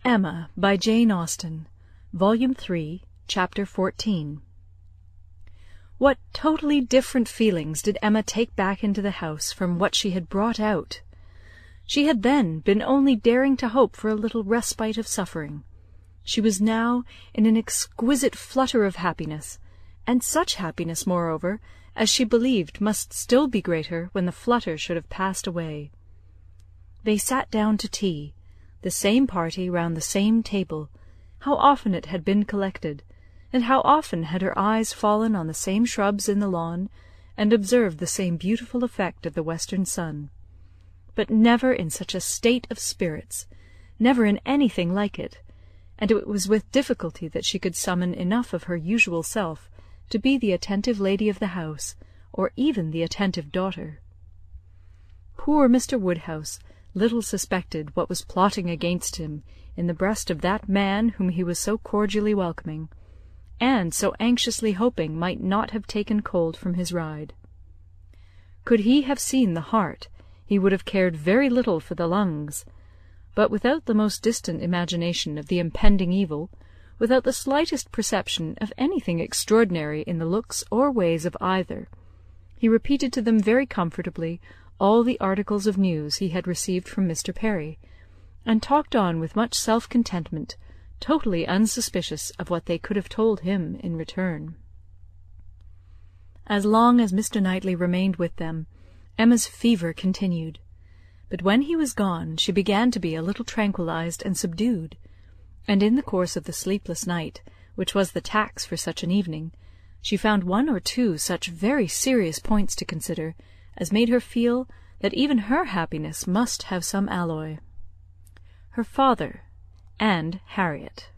Emma by Jane Austen, Volume 3, Chapter 14. What totally different feelings did Emma take back into the house from what she had brought out! She had then been only daring to hope for a little respite of suffering. She was now in an exquisite flutter of happiness, and such happiness, moreover, as she believed must still be greater when the flutter should have passed away. They sat down to tea, the same party round the same table. How often it had been collected, and how often had her eyes fallen on the same shrubs in the lawn, and observed the same beautiful effect of the western sun. But never in such a state of spirits, never in anything like it, and it was with difficulty that she could summon enough of her usual self to be the attentive lady of the house, or even the attentive daughter. Poor Mr. Woodhouse little suspected what was plotting against him in the breast of that man whom he was so cordially welcoming, and so anxiously hoping might not have taken cold from his ride. Could he have seen the heart, he would have cared very little for the lungs, but without the most distant imagination of the impending evil, without the slightest perception of anything extraordinary in the looks or ways of either, he repeated to them very comfortably all the articles of news he had received from Mr. Perry, and talked on with much self-contentment, totally unsuspicious of what they could have told him in return. As long as Mr. Knightley remained with them, Emma's fever continued, but when he was gone she began to be a little tranquillized and subdued, and in the course of the sleepless night, which was the tax for such an evening, she found one or two such very serious points to consider as made her feel that even her happiness must have some alloy. Her father and Harriet.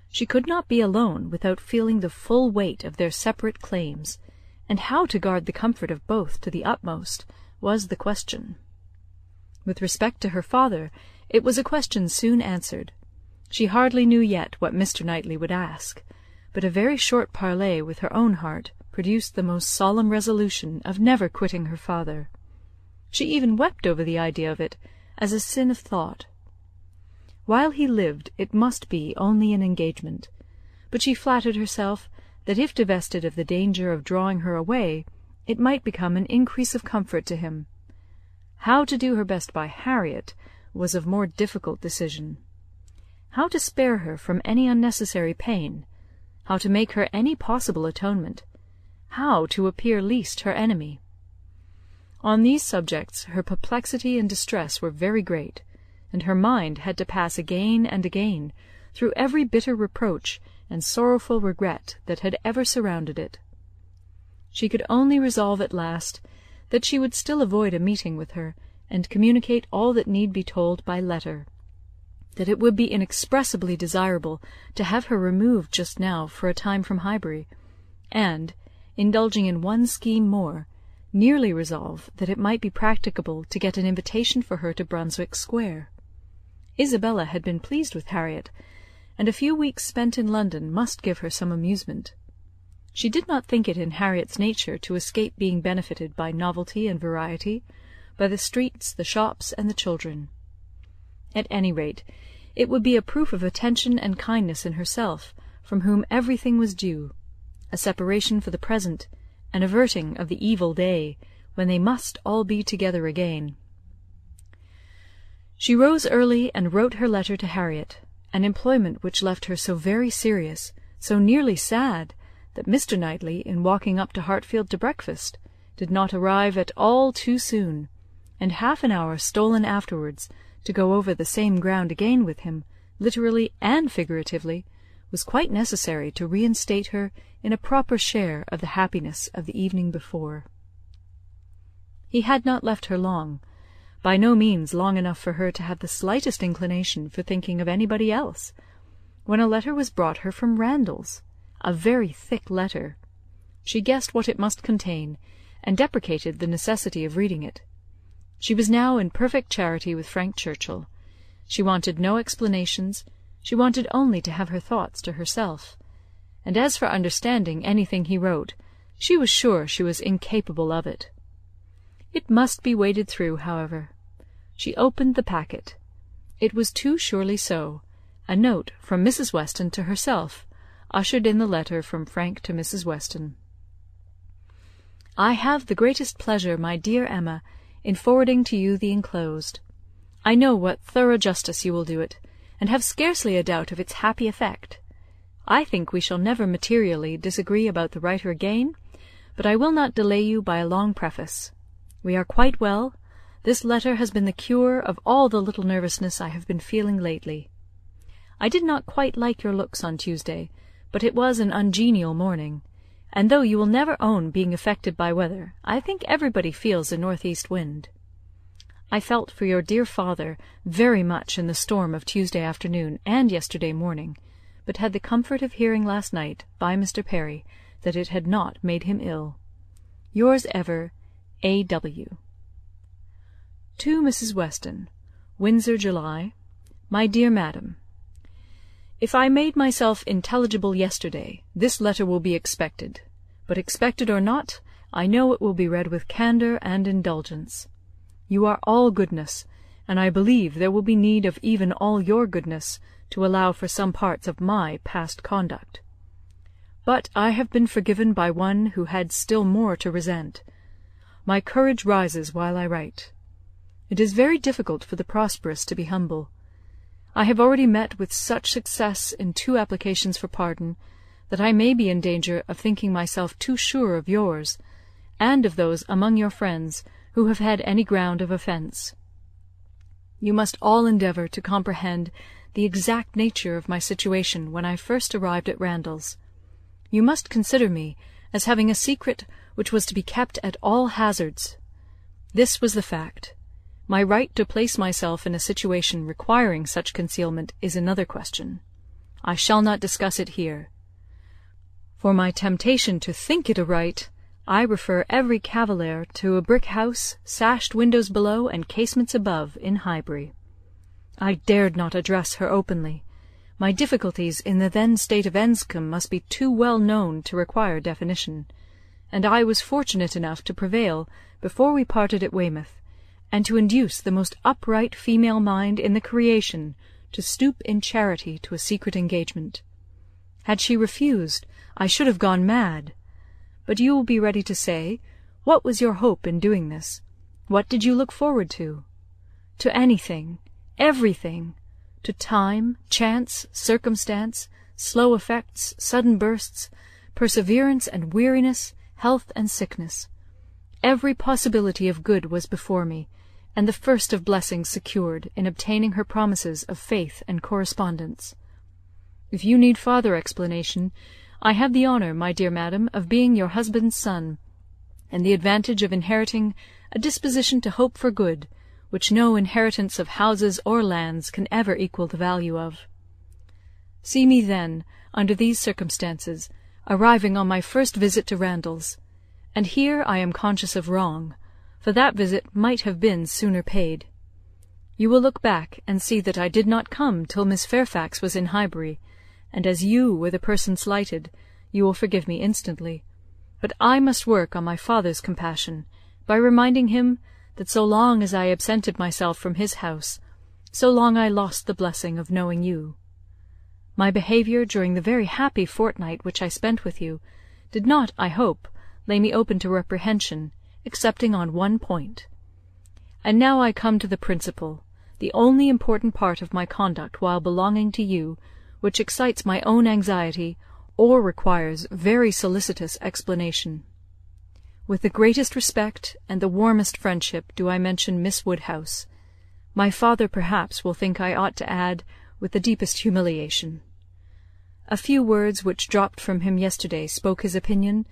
She could not be alone without feeling the full weight of their separate claims, and how to guard the comfort of both to the utmost was the question. With respect to her father, it was a question soon answered. She hardly knew yet what Mr. Knightley would ask, but a very short parley with her own heart produced the most solemn resolution of never quitting her father. She even wept over the idea of it, as a sin of thought. While he lived it must be only an engagement, but she flattered herself that if divested of the danger of drawing her away, it might become an increase of comfort to him. How to do her best by Harriet was of more difficult decision. How to spare her from any unnecessary pain, how to make her any possible atonement, how to appear least her enemy. On these subjects her perplexity and distress were very great, and her mind had to pass again and again through every bitter reproach and sorrowful regret that had ever surrounded it. She could only resolve at last that she would still avoid a meeting with her, and communicate all that need be told by letter, that it would be inexpressibly desirable to have her removed just now for a time from Highbury, and, indulging in one scheme more, nearly resolve that it might be practicable to get an invitation for her to Brunswick Square. Isabella had been pleased with Harriet, and a few weeks spent in London must give her some amusement. She did not think it in Harriet's nature to escape being benefited by novelty and variety, by the streets, the shops, and the children. At any rate, it would be a proof of attention and kindness in herself, from whom everything was due, a separation for the present, an averting of the evil day, when they must all be together again. She rose early and wrote her letter to Harriet, an employment which left her so very serious, so nearly sad, that Mr. Knightley, in walking up to Hartfield to breakfast, did not arrive at all too soon, and half an hour stolen afterwards to go over the same ground again with him, literally and figuratively, was quite necessary to reinstate her in a proper share of the happiness of the evening before. He had not left her long, by no means long enough for her to have the slightest inclination for thinking of anybody else, when a letter was brought her from Randalls, a very thick letter. She guessed what it must contain, and deprecated the necessity of reading it. She was now in perfect charity with Frank Churchill. She wanted no explanations, she wanted only to have her thoughts to herself, and as for understanding anything he wrote, she was sure she was incapable of it. It must be waded through, however. She opened the packet. It was too surely so. A note from Mrs. Weston to herself ushered in the letter from Frank to Mrs. Weston. I have the greatest pleasure, my dear Emma, in forwarding to you the enclosed. I know what thorough justice you will do it, and have scarcely a doubt of its happy effect. I think we shall never materially disagree about the writer again, but I will not delay you by a long preface. We are quite well. This letter has been the cure of all the little nervousness I have been feeling lately. I did not quite like your looks on Tuesday, but it was an ungenial morning, and though you will never own being affected by weather, I think everybody feels a north-east wind. I felt for your dear father very much in the storm of Tuesday afternoon and yesterday morning, but had the comfort of hearing last night, by Mr. Perry, that it had not made him ill. Yours ever, A.W. To Mrs. Weston, Windsor, July. My dear Madam, if I made myself intelligible yesterday, this letter will be expected; but expected or not, I know it will be read with candour and indulgence. You are all goodness, and I believe there will be need of even all your goodness to allow for some parts of my past conduct. But I have been forgiven by one who had still more to resent. My courage rises while I write. It is very difficult for the prosperous to be humble. I have already met with such success in 2 applications for pardon, that I may be in danger of thinking myself too sure of yours, and of those among your friends who have had any ground of offence. You must all endeavour to comprehend the exact nature of my situation when I first arrived at Randalls. You must consider me as having a secret which was to be kept at all hazards. This was the fact. My right to place myself in a situation requiring such concealment is another question. I shall not discuss it here. For my temptation to think it a right, I refer every cavalier to a brick house, sashed windows below and casements above, in Highbury. I dared not address her openly. My difficulties in the then state of Enscombe must be too well known to require definition, and I was fortunate enough to prevail before we parted at Weymouth, and to induce the most upright female mind in the creation to stoop in charity to a secret engagement. Had she refused, I should have gone mad. But you will be ready to say, what was your hope in doing this? What did you look forward to? To anything, everything, to time, chance, circumstance, slow effects, sudden bursts, perseverance and weariness, health and sickness. Every possibility of good was before me, and the first of blessings secured in obtaining her promises of faith and correspondence. If you need farther explanation, I have the honour, my dear madam, of being your husband's son, and the advantage of inheriting a disposition to hope for good, which no inheritance of houses or lands can ever equal the value of. See me, then, under these circumstances, arriving on my first visit to Randalls, and here I am conscious of wrong, for that visit might have been sooner paid. You will look back and see that I did not come till Miss Fairfax was in Highbury, and as you were the person slighted, you will forgive me instantly. But I must work on my father's compassion, by reminding him that so long as I absented myself from his house, so long I lost the blessing of knowing you. My behaviour during the very happy fortnight which I spent with you did not, I hope, lay me open to reprehension, excepting on one point. And now I come to the principal, the only important part of my conduct while belonging to you, which excites my own anxiety, or requires very solicitous explanation. With the greatest respect and the warmest friendship do I mention Miss Woodhouse. My father perhaps will think I ought to add, with the deepest humiliation. A few words which dropped from him yesterday spoke his opinion,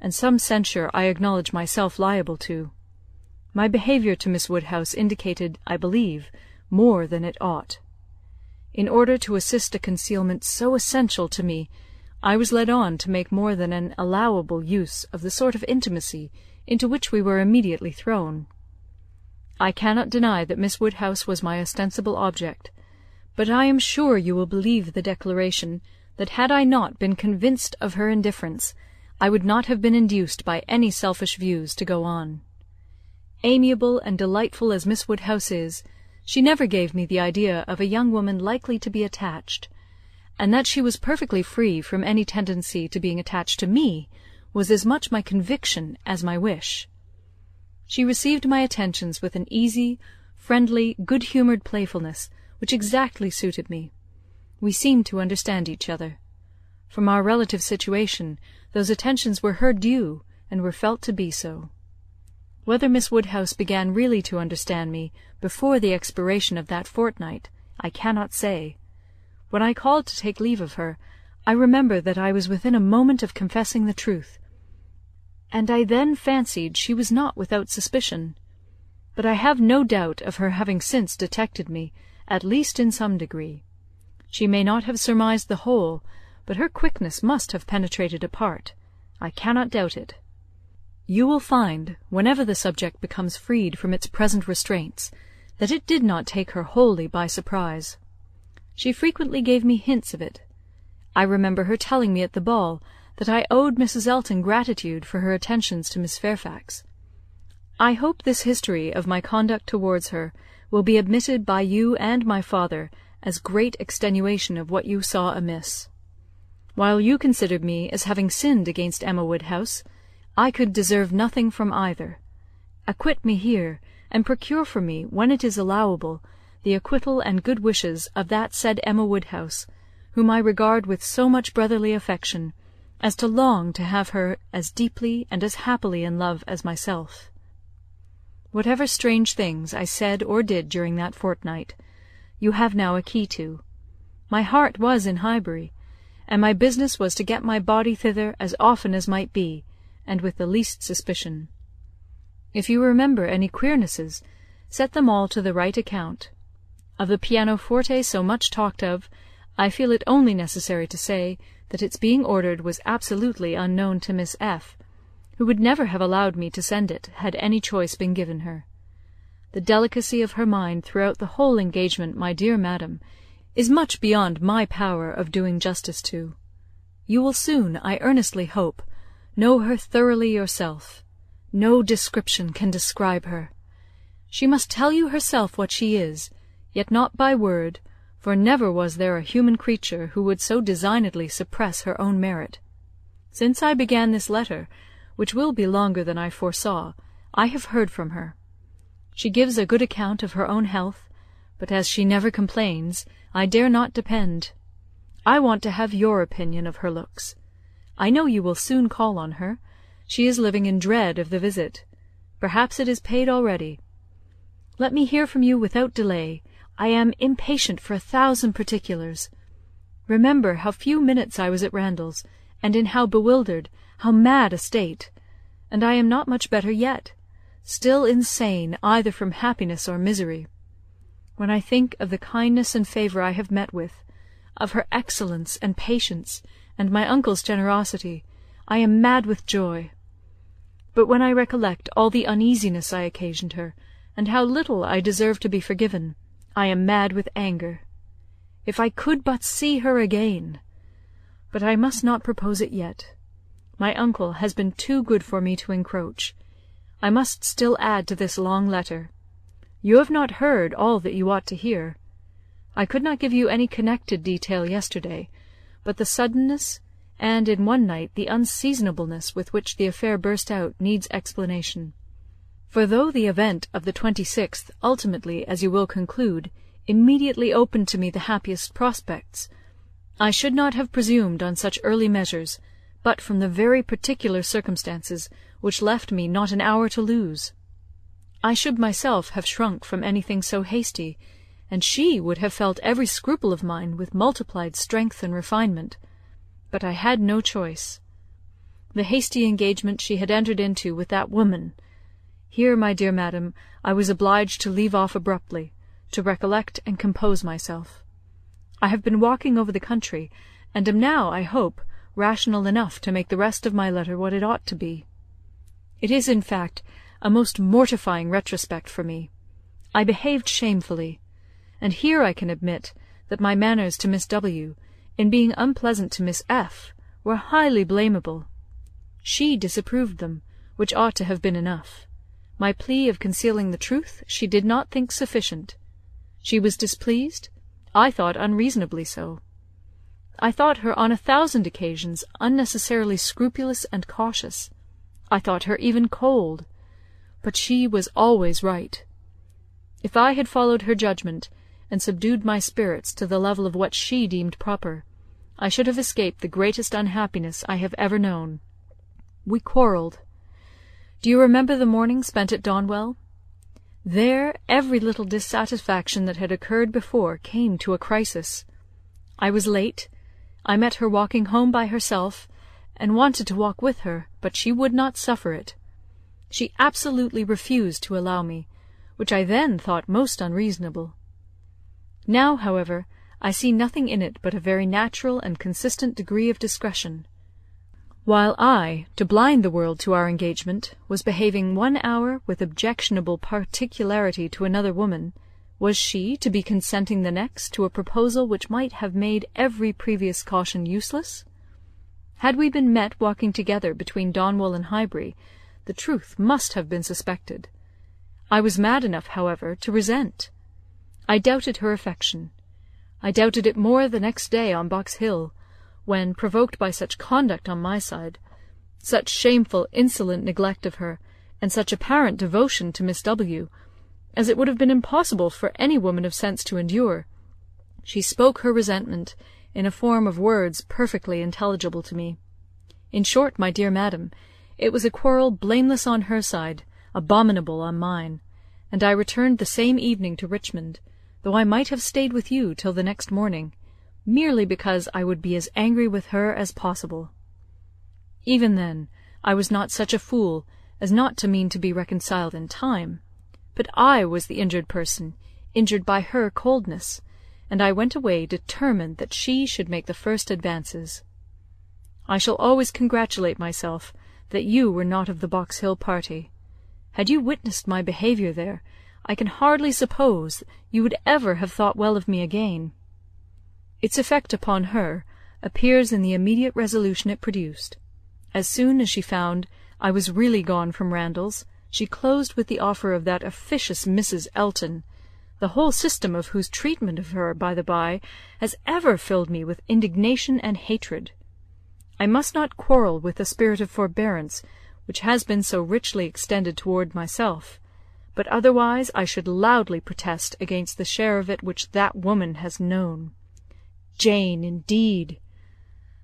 and some censure I acknowledge myself liable to. My behaviour to Miss Woodhouse indicated, I believe, more than it ought. In order to assist a concealment so essential to me, I was led on to make more than an allowable use of the sort of intimacy into which we were immediately thrown. I cannot deny that Miss Woodhouse was my ostensible object, but I am sure you will believe the declaration that had I not been convinced of her indifference, I would not have been induced by any selfish views to go on. Amiable and delightful as Miss Woodhouse is, She never gave me the idea of a young woman likely to be attached, and that she was perfectly free from any tendency to being attached to me was as much my conviction as my wish. She received my attentions with an easy, friendly, good-humoured playfulness which exactly suited me. We seemed to understand each other. From our relative situation, those attentions were her due, and were felt to be so. Whether Miss Woodhouse began really to understand me before the expiration of that fortnight, I cannot say. When I called to take leave of her, I remember that I was within a moment of confessing the truth, and I then fancied she was not without suspicion. But I have no doubt of her having since detected me, at least in some degree. She may not have surmised the whole, but her quickness must have penetrated a part. I cannot doubt it. You will find, whenever the subject becomes freed from its present restraints, that it did not take her wholly by surprise. She frequently gave me hints of it. I remember her telling me at the ball that I owed Mrs. Elton gratitude for her attentions to Miss Fairfax. I hope this history of my conduct towards her will be admitted by you and my father as great extenuation of what you saw amiss. While you considered me as having sinned against Emma Woodhouse, I could deserve nothing from either. Acquit me here, and procure for me, when it is allowable, the acquittal and good wishes of that said Emma Woodhouse, whom I regard with so much brotherly affection, as to long to have her as deeply and as happily in love as myself. Whatever strange things I said or did during that fortnight, you have now a key to. My heart was in Highbury, and my business was to get my body thither as often as might be, and with the least suspicion. If you remember any queernesses, set them all to the right account. Of the pianoforte so much talked of, I feel it only necessary to say that its being ordered was absolutely unknown to Miss F., who would never have allowed me to send it had any choice been given her. The delicacy of her mind throughout the whole engagement, my dear madam, is much beyond my power of doing justice to. You will soon, I earnestly hope, know her thoroughly yourself. No description can describe her. She must tell you herself what she is, yet not by word, for never was there a human creature who would so designedly suppress her own merit. Since I began this letter, which will be longer than I foresaw, I have heard from her. She gives a good account of her own health, but as she never complains, I dare not depend. I want to have your opinion of her looks. I know you will soon call on her. She is living in dread of the visit. Perhaps it is paid already. Let me hear from you without delay. I am impatient for 1,000 particulars. Remember how few minutes I was at Randalls, and in how bewildered, how mad a state. And I am not much better yet, still insane either from happiness or misery. When I think of the kindness and favour I have met with, of her excellence and patience, and my uncle's generosity, I am mad with joy. But when I recollect all the uneasiness I occasioned her, and how little I deserve to be forgiven, I am mad with anger. If I could but see her again! But I must not propose it yet. My uncle has been too good for me to encroach. I must still add to this long letter. You have not heard all that you ought to hear. I could not give you any connected detail yesterday, but the suddenness, and in one night the unseasonableness with which the affair burst out needs explanation. For though the event of the 26th ultimately, as you will conclude, immediately opened to me the happiest prospects, I should not have presumed on such early measures, but from the very particular circumstances which left me not an hour to lose. I should myself have shrunk from anything so hasty, and she would have felt every scruple of mine with multiplied strength and refinement. But I had no choice. The hasty engagement she had entered into with that woman. Here, my dear madam, I was obliged to leave off abruptly, to recollect and compose myself. I have been walking over the country, and am now, I hope, rational enough to make the rest of my letter what it ought to be. It is, in fact, a most mortifying retrospect for me. I behaved shamefully, and here I can admit that my manners to Miss W., in being unpleasant to Miss F., were highly blamable. She disapproved them, which ought to have been enough. My plea of concealing the truth she did not think sufficient. She was displeased? I thought unreasonably so. I thought her on 1,000 occasions unnecessarily scrupulous and cautious. I thought her even cold. But she was always right. If I had followed her judgment, and subdued my spirits to the level of what she deemed proper, I should have escaped the greatest unhappiness I have ever known. We quarrelled. Do you remember the morning spent at Donwell? There every little dissatisfaction that had occurred before came to a crisis. I was late. I met her walking home by herself, and wanted to walk with her, but she would not suffer it. She absolutely refused to allow me, which I then thought most unreasonable. Now, however, I see nothing in it but a very natural and consistent degree of discretion. While I, to blind the world to our engagement, was behaving 1 hour with objectionable particularity to another woman, was she to be consenting the next to a proposal which might have made every previous caution useless? Had we been met walking together between Donwell and Highbury, the truth must have been suspected. I was mad enough, however, to resent. I doubted her affection. I doubted it more the next day on Box Hill, when, provoked by such conduct on my side, such shameful, insolent neglect of her, and such apparent devotion to Miss W., as it would have been impossible for any woman of sense to endure, she spoke her resentment in a form of words perfectly intelligible to me. In short, my dear madam, it was a quarrel blameless on her side, abominable on mine, and I returned the same evening to Richmond, though I might have stayed with you till the next morning, merely because I would be as angry with her as possible. Even then, I was not such a fool as not to mean to be reconciled in time, but I was the injured person, injured by her coldness, and I went away determined that she should make the first advances. I shall always congratulate myself that you were not of the Box Hill party. Had you witnessed my behaviour there, I can hardly suppose you would ever have thought well of me again. Its effect upon her appears in the immediate resolution it produced. As soon as she found I was really gone from Randalls, she closed with the offer of that officious Mrs. Elton, the whole system of whose treatment of her, by the by, has ever filled me with indignation and hatred. I must not quarrel with the spirit of forbearance which has been so richly extended toward myself, but otherwise I should loudly protest against the share of it which that woman has known. Jane, indeed!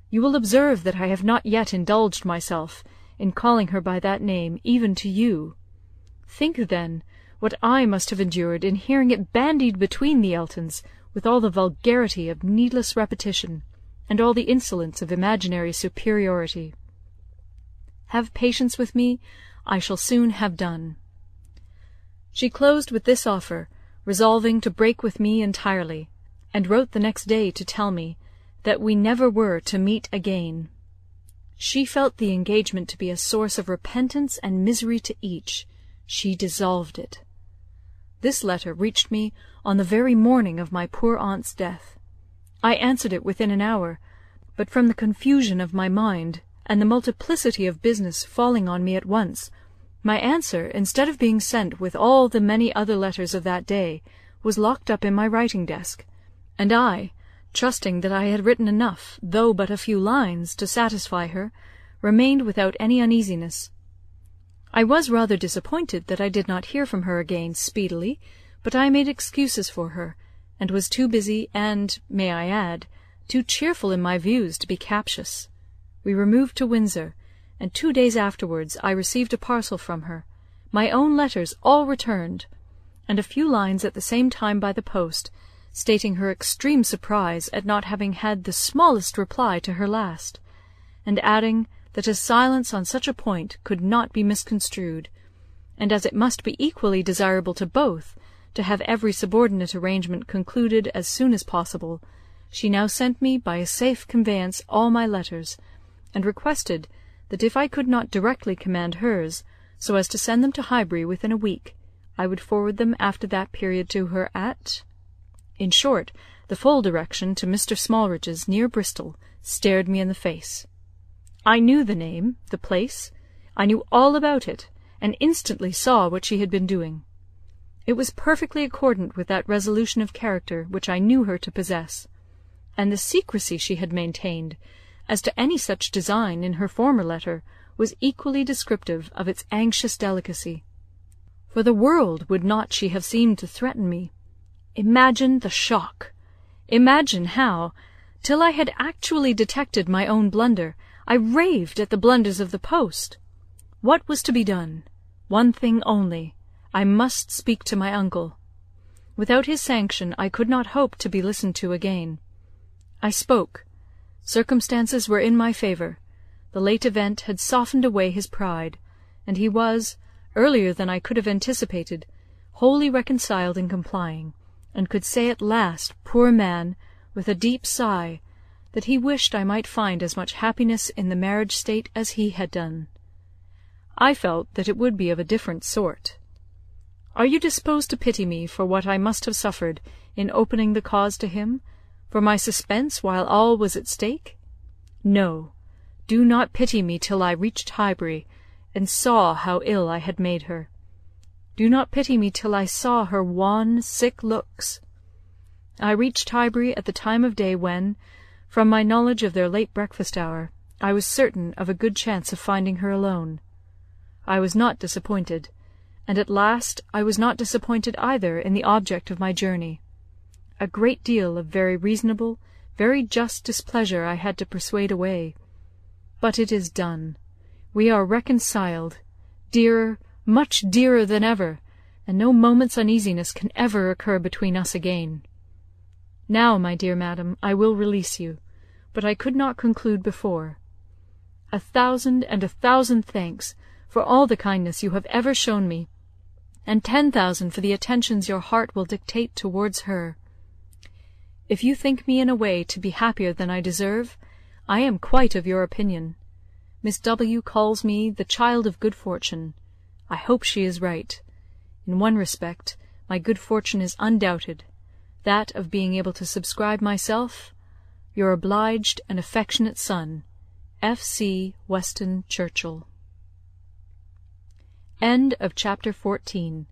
You will observe that I have not yet indulged myself in calling her by that name, even to you. Think, then, what I must have endured in hearing it bandied between the Eltons with all the vulgarity of needless repetition, and all the insolence of imaginary superiority. Have patience with me, I shall soon have done. She closed with this offer, resolving to break with me entirely, and wrote the next day to tell me that we never were to meet again. She felt the engagement to be a source of repentance and misery to each. She dissolved it. This letter reached me on the very morning of my poor aunt's death. I answered it within an hour, but from the confusion of my mind, and the multiplicity of business falling on me at once, my answer, instead of being sent with all the many other letters of that day, was locked up in my writing-desk, and I, trusting that I had written enough, though but a few lines, to satisfy her, remained without any uneasiness. I was rather disappointed that I did not hear from her again speedily, but I made excuses for her, and was too busy and, may I add, too cheerful in my views to be captious. We removed to Windsor, and 2 days afterwards I received a parcel from her, my own letters all returned, and a few lines at the same time by the post, stating her extreme surprise at not having had the smallest reply to her last, and adding that a silence on such a point could not be misconstrued, and as it must be equally desirable to both to have every subordinate arrangement concluded as soon as possible, she now sent me by a safe conveyance all my letters, and requested that if I could not directly command hers, so as to send them to Highbury within a week, I would forward them after that period to her at... In short, the full direction to Mr. Smallridge's, near Bristol, stared me in the face. I knew the name, the place, I knew all about it, and instantly saw what she had been doing. It was perfectly accordant with that resolution of character which I knew her to possess, and the secrecy she had maintained as to any such design in her former letter was equally descriptive of its anxious delicacy. For the world would not she have seemed to threaten me. Imagine the shock! Imagine how, till I had actually detected my own blunder, I raved at the blunders of the post. What was to be done? One thing only. I must speak to my uncle. Without his sanction I could not hope to be listened to again. I spoke. Circumstances were in my favour. The late event had softened away his pride, and he was, earlier than I could have anticipated, wholly reconciled and complying, and could say at last, poor man, with a deep sigh, that he wished I might find as much happiness in the marriage state as he had done. I felt that it would be of a different sort. Are you disposed to pity me for what I must have suffered in opening the cause to him, for my suspense while all was at stake? No, do not pity me till I reached Highbury, and saw how ill I had made her. Do not pity me till I saw her wan, sick looks. I reached Highbury at the time of day when, from my knowledge of their late breakfast hour, I was certain of a good chance of finding her alone. I was not disappointed, and at last I was not disappointed either in the object of my journey. A great deal of very reasonable, very just displeasure I had to persuade away. But it is done. We are reconciled, dearer, much dearer than ever, and no moment's uneasiness can ever occur between us again. Now, my dear madam, I will release you, but I could not conclude before. 1,000 and 1,000 thanks for all the kindness you have ever shown me, and 10,000 for the attentions your heart will dictate towards her. If you think me in a way to be happier than I deserve, I am quite of your opinion. Miss W. calls me the child of good fortune. I hope she is right. In one respect, my good fortune is undoubted, that of being able to subscribe myself, your obliged and affectionate son, F.C. Weston Churchill. End of chapter 14.